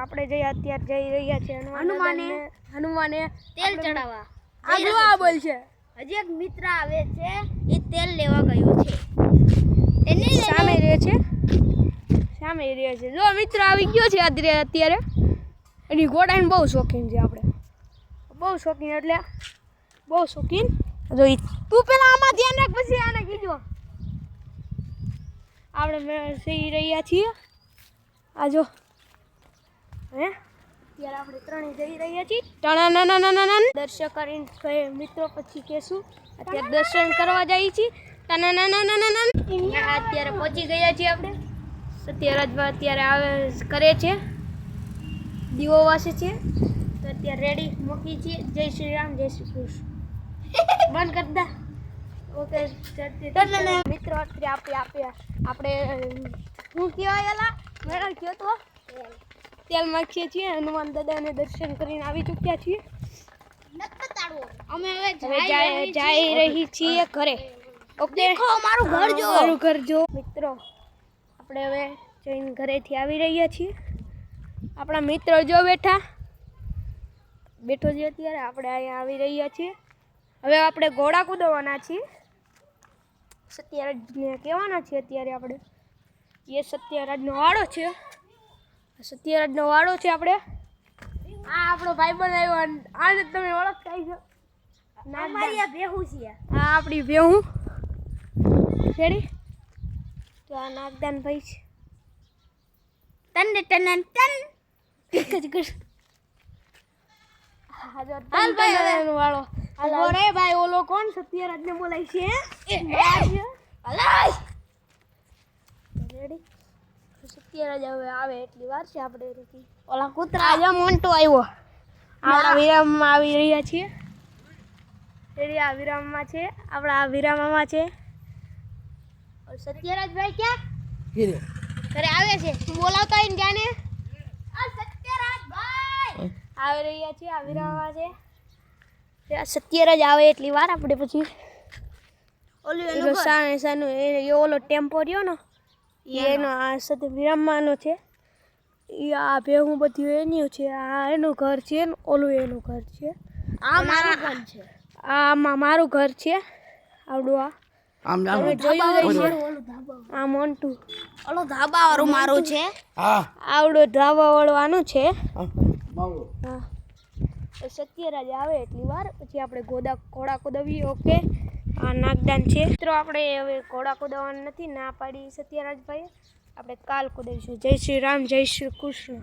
આપણે અત્યારે જઈ રહ્યા છીએ હનુમાને તેલ ચડાવવા આગળ આ બોલ છે હજી એક મિત્ર આવે છે એ તેલ લેવા ગયો છે એની સામે રહે છે જો મિત્ર આવી ગયો છે અત્યારે એની ઘોડાને બહુ શોખીન છે આપણે બહુ શોખીન જો તું પેલા આમાં ધ્યાન રાખ પછી આને કીધો આપણે જઈ રહ્યા છીએ આ જો હે અત્યારે આપણે ત્રણેય જઈ રહ્યા છીએ દર્શન કરીને મિત્રો પછી કહેશું અત્યારે દર્શન કરવા જઈએ છીએ અત્યારે પહોંચી ગયા છીએ આપણે સત્યરાજમાં અત્યારે આવે કરે છે દીવો વાસે છે તો અત્યારે રેડી મૂકી છીએ જય શ્રી રામ જય શ્રી કૃષ્ણ બંધ કરી દા ઓકે મિત્રો અત્યારે આપણે શું કહેવાય એલા મેળો કયો તો તેલ માખીએ છીએ હનુમાન દાદાને દર્શન કરીને આવી ચૂક્યા છીએ અમે હવે જઈ રહી છીએ ઘરે ઓકે મારું ઘર જો મિત્રો આપણે હવે જઈને ઘરેથી આવી રહ્યા છીએ આપણા મિત્રો જો બેઠો છે અત્યારે આપણે અહીંયા આવી રહ્યા છીએ હવે આપણે ઘોડા કૂદવાના છીએ સત્યરાજને કહેવાના છીએ અત્યારે આપણે એ સત્યરાજનો વાડો છે આપણે આ આપણો ભાઈબંધ આવ્યો આને તમે ઓળખતા છો અમારી આ ભેહું છે આ આપણી ભેહું રેડી તો આ નાગદાન ભાઈ છે તન એક જ કર હાલ ભાઈ વાળો અરે ભાઈ ઓલો કોણ સત્યરાજને બોલાય છે રેડી સત્યરાજ હવે આવે એટલી વાર છે આપણે ઓલા કૂતરા આજે મોન્ટો આવ્યો આપણા વિરામમાં આવી રહ્યા છીએ રેડી આ વિરામમાં છે છે સત્યરાજભાઈ ક્યાં ઘરે આવે છે તું બોલાવતા હોય ને જાને સત્યરાજભાઈ આવી રહ્યા છીએ આ વિરામમાં છે સત્યરાજ આવે એટલી વાર આપણે પછી ઓલું સાનું એ ઓલો ટેમ્પો રહ્યો ને એનો આ સત્ય વિરામમાંનો છે એ આ ભેહું બધું એનું છે આ એનું ઘર છે ને ઓલું એનું ઘર છે આ મારું ઘર છે આમાં મારું ઘર છે આવડું તમે જોયું હશે આ મોન્ટુ ઓલો ધાબા વાળું મારું છે આવડો ધાબા વાળવાનું છે હા સત્યરાજ આવે એટલી વાર પછી આપણે ઘોડા કુદાવીએ ઓકે આ નાગદાન છે મિત્રો આપણે હવે ઘોડા કુદાવવાનું નથી ના પાડી સત્યરાજભાઈ આપણે કાલ કુદાવીશું જય શ્રી રામ જય શ્રી કૃષ્ણ